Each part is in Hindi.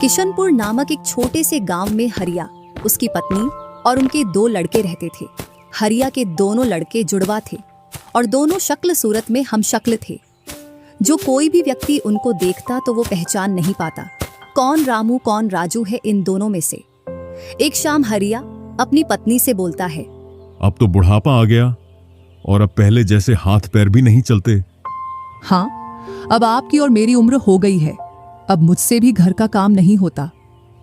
किशनपुर नामक एक छोटे से गांव में हरिया, उसकी पत्नी और उनके 2 लड़के रहते थे। हरिया के दोनों लड़के जुड़वा थे और दोनों शक्ल सूरत में हमशक्ल थे। जो कोई भी व्यक्ति उनको देखता तो वो पहचान नहीं पाता कौन रामू कौन राजू है इन दोनों में से। एक शाम हरिया अपनी पत्नी से बोलता है, अब तो बुढ़ापा आ गया और अब पहले जैसे हाथ पैर भी नहीं चलते। हाँ, अब आपकी और मेरी उम्र हो गई है, अब मुझसे भी घर का काम नहीं होता।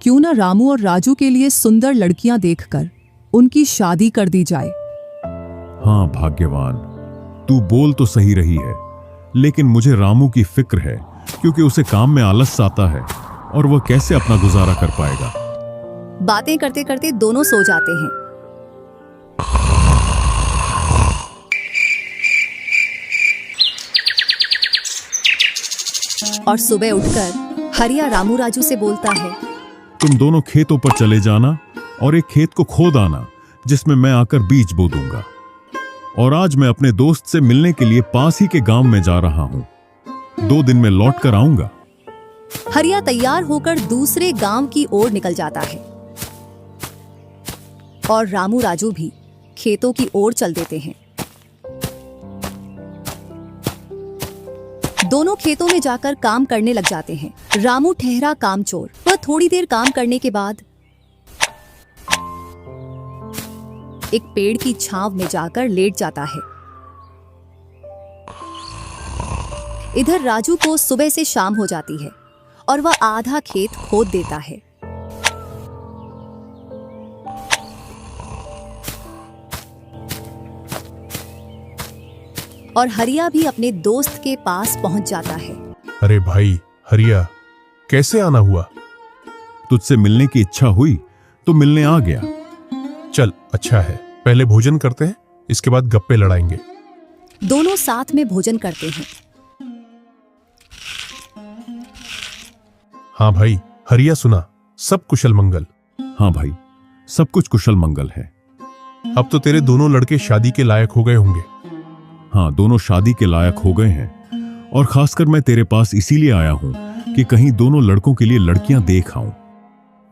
क्यों ना रामू और राजू के लिए सुंदर लड़कियां देखकर उनकी शादी कर दी जाए। हाँ भाग्यवान, तू बोल तो सही रही है, लेकिन मुझे रामू की फिक्र है क्योंकि उसे काम में आलस आता है और वह कैसे अपना गुजारा कर पाएगा। बातें करते करते दोनों सो जाते हैं। और सुबह उठकर हरिया रामू राजू से बोलता है, तुम दोनों खेतों पर चले जाना और एक खेत को खोद आना जिसमें मैं आकर बीज बो दूंगा। और आज मैं अपने दोस्त से मिलने के लिए पास ही के गांव में जा रहा हूं। 2 दिन में लौट कर आऊंगा। हरिया तैयार होकर दूसरे गांव की ओर निकल जाता है और रामू राजू भी खेतों की ओर चल देते हैं। दोनों खेतों में जाकर काम करने लग जाते हैं। रामू ठहरा कामचोर, वह थोड़ी देर काम करने के बाद एक पेड़ की छांव में जाकर लेट जाता है। इधर राजू को सुबह से शाम हो जाती है और वह आधा खेत खोद देता है। और हरिया भी अपने दोस्त के पास पहुंच जाता है। अरे भाई हरिया, कैसे आना हुआ? तुझसे मिलने की इच्छा हुई तो मिलने आ गया। चल अच्छा है, पहले भोजन करते हैं, इसके बाद गप्पे लड़ाएंगे। दोनों साथ में भोजन करते हैं। हाँ भाई हरिया, सुना सब कुशल मंगल? हाँ भाई, सब कुछ कुशल मंगल है। अब तो तेरे दोनों लड़के शादी के लायक हो गए होंगे। हाँ, दोनों शादी के लायक हो गए हैं और खासकर मैं तेरे पास इसीलिए आया हूं कि कहीं दोनों लड़कों के लिए लड़कियां देख आऊं।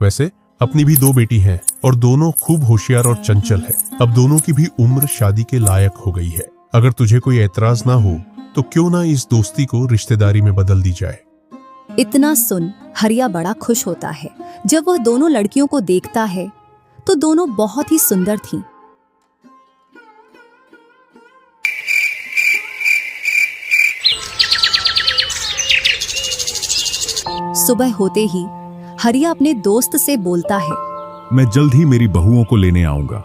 वैसे अपनी भी 2 बेटी हैं और दोनों खूब होशियार और चंचल है। अब दोनों की भी उम्र शादी के लायक हो गई है। अगर तुझे कोई एतराज ना हो तो क्यों ना इस दोस्ती को रिश्तेदारी में बदल दी जाए। इतना सुन हरिया बड़ा खुश होता है। जब वह दोनों लड़कियों को देखता है तो दोनों बहुत ही सुंदर थीं। सुबह होते ही हरिया अपने दोस्त से बोलता है, मैं जल्द ही मेरी बहुओं को लेने आऊंगा।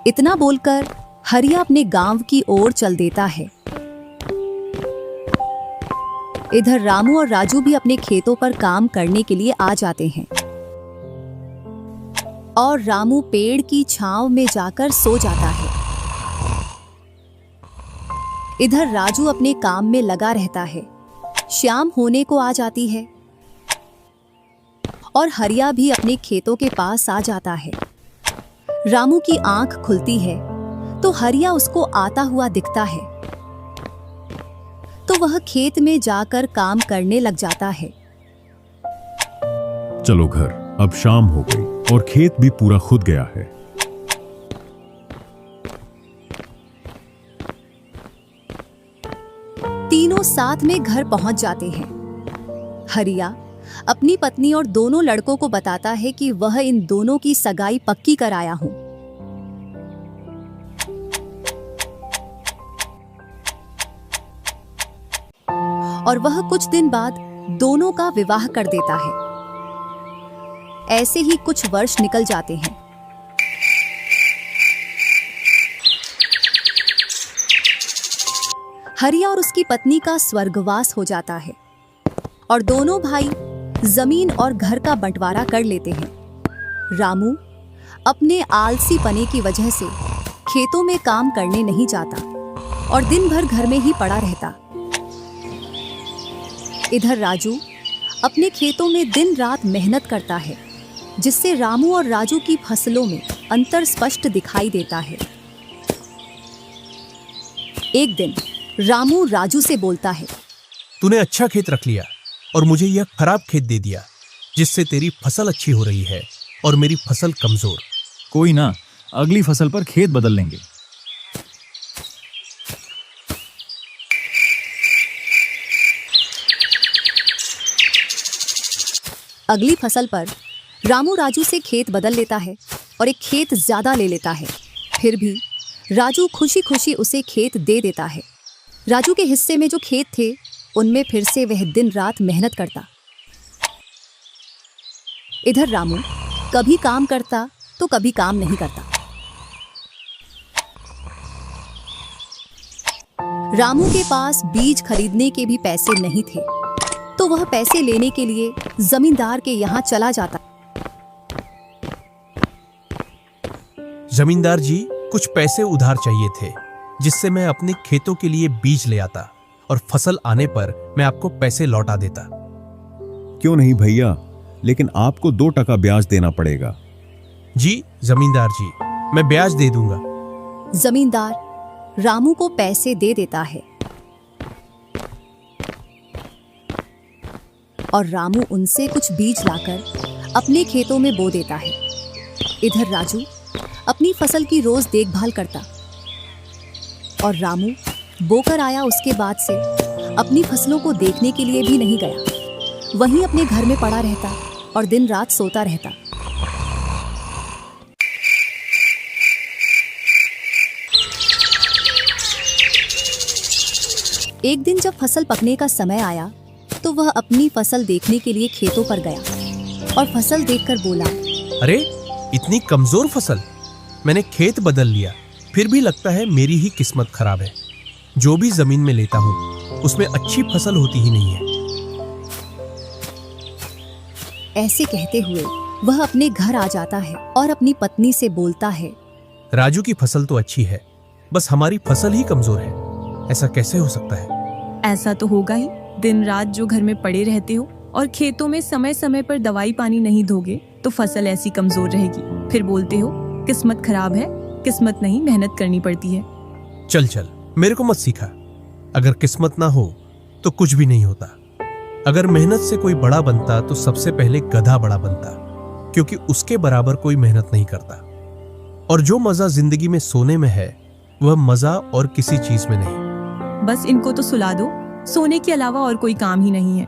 इतना बोलकर हरिया अपने गांव की ओर चल देता है। इधर रामू और राजू भी अपने खेतों पर काम करने के लिए आ जाते हैं और रामू पेड़ की छांव में जाकर सो जाता है। इधर राजू अपने काम में लगा रहता है। शाम होने को आ जाती है और हरिया भी अपने खेतों के पास आ जाता है। रामू की आंख खुलती है तो हरिया उसको आता हुआ दिखता है, तो वह खेत में जाकर काम करने लग जाता है। चलो घर, अब शाम हो गई और खेत भी पूरा खुद गया है। तीनों साथ में घर पहुंच जाते हैं। हरिया अपनी पत्नी और दोनों लड़कों को बताता है कि वह इन दोनों की सगाई पक्की कराया हूं। और वह कुछ दिन बाद दोनों का विवाह कर देता है। ऐसे ही कुछ वर्ष निकल जाते हैं। हरिया और उसकी पत्नी का स्वर्गवास हो जाता है और दोनों भाई जमीन और घर का बंटवारा कर लेते हैं। रामू अपने आलसी पने की वजह से खेतों में काम करने नहीं जाता और दिन भर घर में ही पड़ा रहता। इधर राजू अपने खेतों में दिन रात मेहनत करता है, जिससे रामू और राजू की फसलों में अंतर स्पष्ट दिखाई देता है। एक दिन रामू राजू से बोलता है, तूने अच्छा खेत रख लिया और मुझे यह खराब खेत दे दिया। जिससे तेरी फसल अच्छी हो रही है और मेरी फसल कमजोर। कोई ना, अगली फसल पर खेत बदल लेंगे। अगली फसल पर रामू राजू से खेत बदल लेता है और एक खेत ज्यादा ले लेता है। फिर भी राजू खुशी खुशी उसे खेत दे देता है। राजू के हिस्से में जो खेत थे उनमें फिर से वह दिन रात मेहनत करता। इधर रामू कभी काम करता तो कभी काम नहीं करता। रामू के पास बीज खरीदने के भी पैसे नहीं थे, तो वह पैसे लेने के लिए जमींदार के यहाँ चला जाता। जमींदार जी, कुछ पैसे उधार चाहिए थे, जिससे मैं अपने खेतों के लिए बीज ले आता और फसल आने पर मैं आपको पैसे लौटा देता। क्यों नहीं भैया, लेकिन आपको 2% ब्याज देना पड़ेगा। जी जमींदार जी, मैं ब्याज दे दूंगा। जमींदार रामू को पैसे दे देता है और रामू उनसे कुछ बीज लाकर अपने खेतों में बो देता है। इधर राजू अपनी फसल की रोज देखभाल करता और रामू बोकर आया उसके बाद से अपनी फसलों को देखने के लिए भी नहीं गया। वहीं अपने घर में पड़ा रहता और दिन रात सोता रहता। एक दिन जब फसल पकने का समय आया तो वह अपनी फसल देखने के लिए खेतों पर गया और फसल देखकर बोला, अरे इतनी कमजोर फसल! मैंने खेत बदल लिया, फिर भी लगता है मेरी ही किस्मत खराब है। जो भी जमीन में लेता हूँ उसमें अच्छी फसल होती ही नहीं है। ऐसे कहते हुए वह अपने घर आ जाता है और अपनी पत्नी से बोलता है, राजू की फसल तो अच्छी है, बस हमारी फसल ही कमजोर है। ऐसा कैसे हो सकता है? ऐसा तो होगा ही। दिन रात जो घर में पड़े रहते हो और खेतों में समय समय पर दवाई पानी नहीं दोगे तो फसल ऐसी कमजोर रहेगी। फिर बोलते हो किस्मत खराब है। किस्मत नहीं, मेहनत करनी पड़ती है। चल चल, मेरे को मत सिखा। अगर किस्मत ना हो तो कुछ भी नहीं होता। अगर मेहनत से कोई बड़ा बनता तो सबसे पहले गधा बड़ा बनता, क्योंकि उसके बराबर कोई मेहनत नहीं करता। और जो मजा जिंदगी में सोने में है वह मजा और किसी चीज में नहीं। बस इनको तो सुला दो, सोने के अलावा और कोई काम ही नहीं है।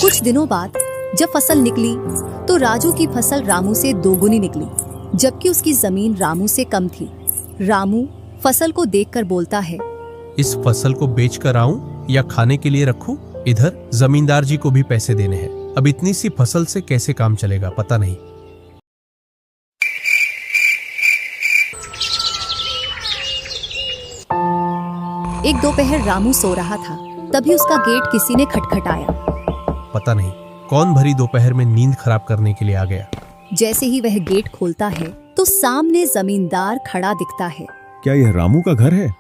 कुछ दिनों बाद जब फसल निकली तो राजू की फसल रामू से दोगुनी निकली, जबकि उसकी जमीन रामू से कम थी। रामू फसल को देखकर बोलता है, इस फसल को बेच कर आऊं या खाने के लिए रखूं? इधर जमींदार जी को भी पैसे देने हैं। अब इतनी सी फसल से कैसे काम चलेगा पता नहीं। एक दोपहर रामू सो रहा था, तभी उसका गेट किसी ने खटखटाया। पता नहीं कौन भरी दोपहर में नींद खराब करने के लिए आ गया। जैसे ही वह गेट खोलता है तो सामने जमींदार खड़ा दिखता है। क्या यह रामू का घर है?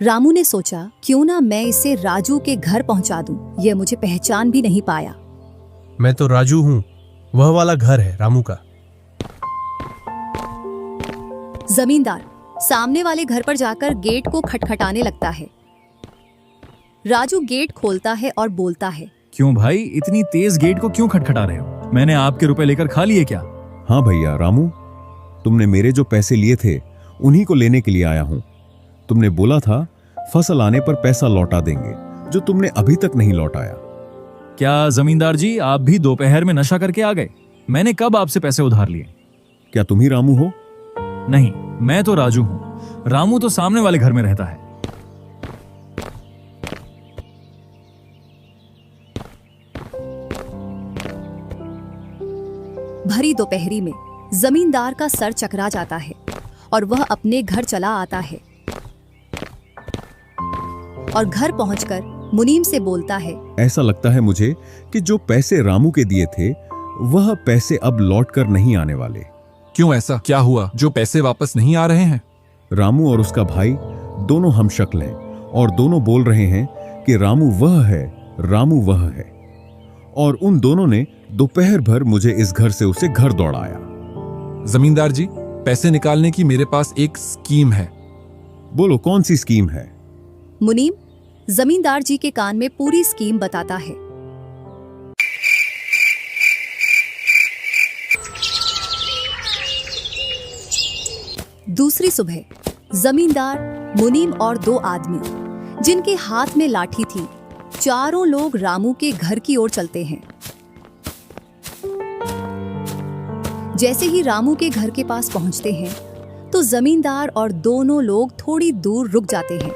रामू ने सोचा, क्यों ना मैं इसे राजू के घर पहुंचा दूं। यह मुझे पहचान भी नहीं पाया। मैं तो राजू हूँ, वह वाला घर है रामू का। जमींदार सामने वाले घर पर जाकर गेट को खटखटाने लगता है। राजू गेट खोलता है और बोलता है, क्यों भाई, इतनी तेज गेट को क्यों खटखटा रहे हो? मैंने आपके रुपए लेकर खा लिए क्या? हाँ भैया रामू, तुमने मेरे जो पैसे लिए थे उन्हीं को लेने के लिए आया हूँ। तुमने बोला था फसल आने पर पैसा लौटा देंगे, जो तुमने अभी तक नहीं लौटाया। क्या जमींदार जी, आप भी दोपहर में नशा करके आ गए? मैंने कब आपसे पैसे उधार लिए? क्या तुम ही रामू हो? नहीं, मैं तो राजू हूँ। रामू तो सामने वाले घर में रहता है। भरी दोपहरी में जमींदार का सर चकरा जाता है और वह अपने घर चला आता है और घर पहुंचकर मुनीम से बोलता है, ऐसा लगता है मुझे कि जो पैसे रामू के दिए थे वह पैसे अब लौट कर नहीं आने वाले। क्यों, ऐसा क्या हुआ जो पैसे वापस नहीं आ रहे हैं? रामू और उसका भाई दोनों हमशक्ल हैं और दोनों बोल रहे हैं कि रामू वह है, रामू वह है। और उन दोनों ने दोपहर भर मुझे इस घर से उसे घर दौड़ाया। जमींदार जी, पैसे निकालने की मेरे पास एक स्कीम है। बोलो कौन सी स्कीम है? मुनीम जमींदार जी के कान में पूरी स्कीम बताता है। दूसरी सुबह जमींदार, मुनीम और दो आदमी जिनके हाथ में लाठी थी, चारों लोग रामू के घर की ओर चलते हैं। जैसे ही रामू के घर के पास पहुंचते हैं तो जमींदार और दोनों लोग थोड़ी दूर रुक जाते हैं।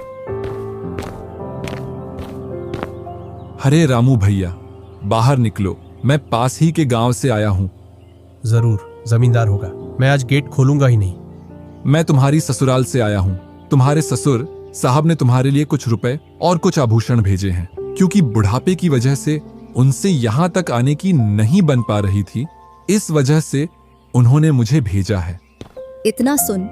अरे रामू भैया, बाहर निकलो, मैं पास ही के गांव से आया हूँ। जरूर जमींदार होगा, मैं आज गेट खोलूंगा ही नहीं। मैं तुम्हारी ससुराल से आया हूँ। तुम्हारे ससुर साहब ने तुम्हारे लिए कुछ रुपए और कुछ आभूषण भेजे हैं, क्योंकि बुढ़ापे की वजह से उनसे यहाँ तक आने की नहीं बन पा रही थी, इस वजह से उन्होंने मुझे भेजा है। इतना सुन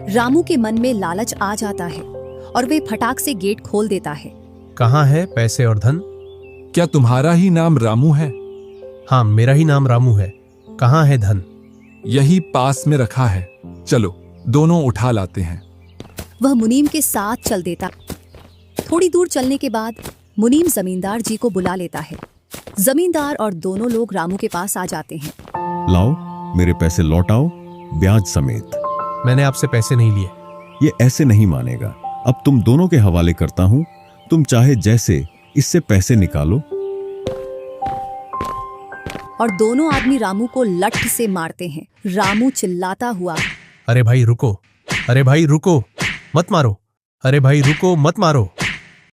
रामू के मन में लालच आ जाता है और वे फटाक से गेट खोल देता है। कहाँ है पैसे और धन? क्या तुम्हारा ही नाम रामू है? हाँ, मेरा ही नाम रामू है। कहाँ है धन? यही पास में रखा है, चलो दोनों उठा लाते हैं। वह मुनीम के साथ चल देता। थोड़ी दूर चलने के बाद मुनीम जमींदार जी को बुला लेता है। जमींदार और दोनों लोग रामू के पास आ जाते हैं। लाओ मेरे पैसे लौटाओ, ब्याज समेत। मैंने आपसे पैसे नहीं लिए। ये ऐसे नहीं मानेगा। अब तुम दोनों के हवाले करता हूं, तुम चाहे जैसे इससे पैसे निकालो। और दोनों आदमी रामू को लठ से मारते हैं। रामू चिल्लाता हुआ, अरे भाई रुको, अरे भाई रुको, मत मारो, अरे भाई रुको, मत मारो।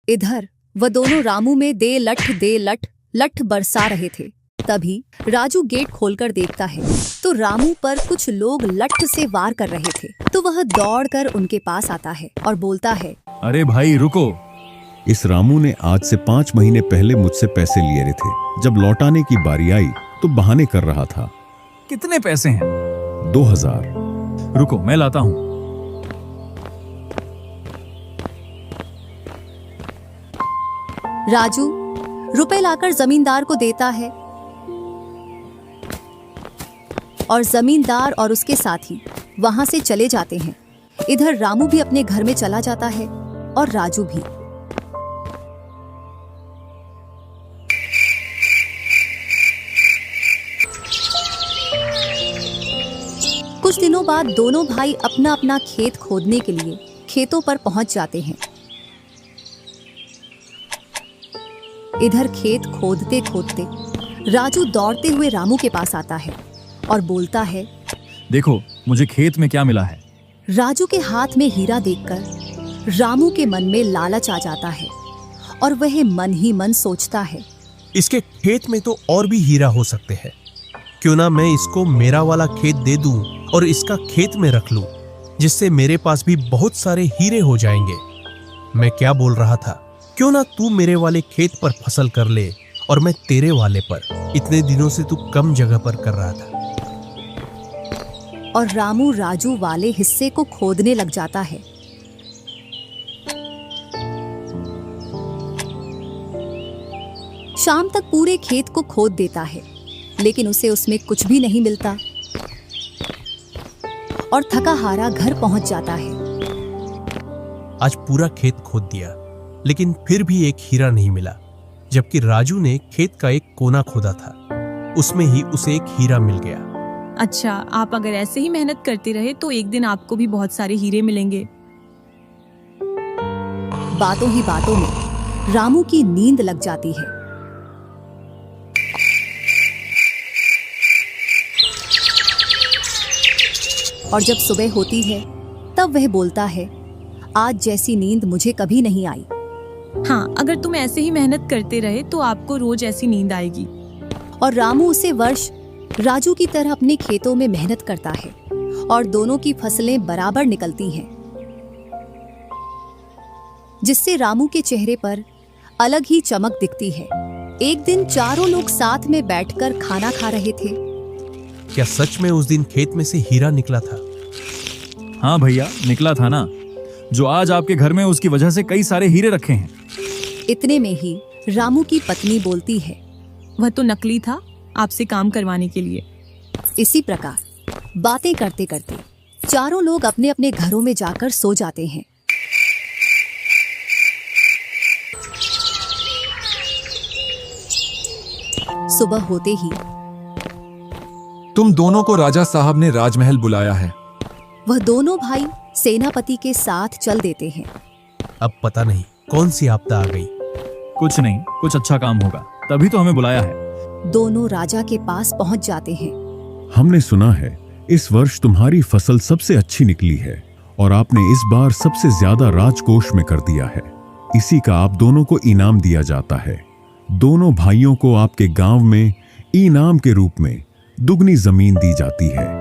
इधर वह दोनों रामू में दे लठ बरसा रहे थे। तभी राजू गेट खोलकर देखता है तो रामू पर कुछ लोग लठ से वार कर रहे थे। तो वह दौड़कर उनके पास आता है और बोलता है, अरे भाई रुको। इस रामू ने आज से 5 महीने पहले मुझसे पैसे लिए थे। जब लौटाने की बारी आई तो बहाने कर रहा था। कितने पैसे हैं? 2000। रुको मैं लाता हूँ। राजू रुपए लाकर जमींदार को देता है और जमींदार और उसके साथी वहां से चले जाते हैं। इधर रामू भी अपने घर में चला जाता है और राजू भी। कुछ दिनों बाद दोनों भाई अपना अपना खेत खोदने के लिए खेतों पर पहुंच जाते हैं। इधर खेत खोदते खोदते राजू दौड़ते हुए रामू के पास आता है और बोलता है, देखो मुझे खेत में क्या मिला है। राजू के हाथ में हीरा देखकर रामू के मन में लालच आ जाता है और वह मन ही मन सोचता है, इसके खेत में तो और भी हीरा हो सकते हैं। क्यों ना मैं इसको मेरा वाला खेत दे दूं और इसका खेत में रख लूं, जिससे मेरे पास भी बहुत सारे हीरे हो जाएंगे। मैं क्या बोल रहा था, क्यों ना तू मेरे वाले खेत पर फसल कर ले और मैं तेरे वाले पर। इतने दिनों से तू कम जगह पर कर रहा था। और रामू राजू वाले हिस्से को खोदने लग जाता है। शाम तक पूरे खेत को खोद देता है, लेकिन उसे उसमें कुछ भी नहीं मिलता और थका हारा घर पहुंच जाता है। आज पूरा खेत खोद दिया, लेकिन फिर भी एक हीरा नहीं मिला, जबकि राजू ने खेत का एक कोना खोदा था, उसमें ही उसे एक हीरा मिल गया। अच्छा, आप अगर ऐसे ही मेहनत करते रहे तो एक दिन आपको भी बहुत सारे हीरे मिलेंगे। बातों ही बातों में रामू की नींद लग जाती है। और जब सुबह होती है तब वह बोलता है, आज जैसी नींद मुझे कभी नहीं आई। हाँ, अगर तुम ऐसे ही मेहनत करते रहे तो आपको रोज ऐसी नींद आएगी। और रामू उसे वर्ष राजू की तरह अपने खेतों में मेहनत करता है और दोनों की फसलें बराबर निकलती हैं, जिससे रामू के चेहरे पर अलग ही चमक दिखती है। एक दिन चारों लोग साथ में बैठकर खाना खा रहे थे। क्या सच में उस दिन खेत में से हीरा निकला था? हाँ भैया, निकला था ना। जो आज आपके घर में, उसकी वजह से कई सारे हीरे रखे हैं। इतने में ही रामू की पत्नी बोलती है, वह तो नकली था, आपसे काम करवाने के लिए। इसी प्रकार बातें करते करते चारों लोग अपने अपने घरों में जाकर सो जाते हैं। सुबह होते ही तुम दोनों को राजा साहब ने राजमहल बुलाया है। वह दोनों भाई सेनापति के साथ चल देते हैं। अब पता नहीं कौन सी आपदा आ गई। कुछ नहीं, कुछ अच्छा काम होगा, तभी तो हमें बुलाया है। दोनों राजा के पास पहुंच जाते हैं। हमने सुना है इस वर्ष तुम्हारी फसल सबसे अच्छी निकली है और आपने इस बार सबसे ज्यादा राजकोष में कर दिया है। इसी का आप दोनों को इनाम दिया जाता है। दोनों भाइयों को आपके गांव में इनाम के रूप में दुगनी जमीन दी जाती है।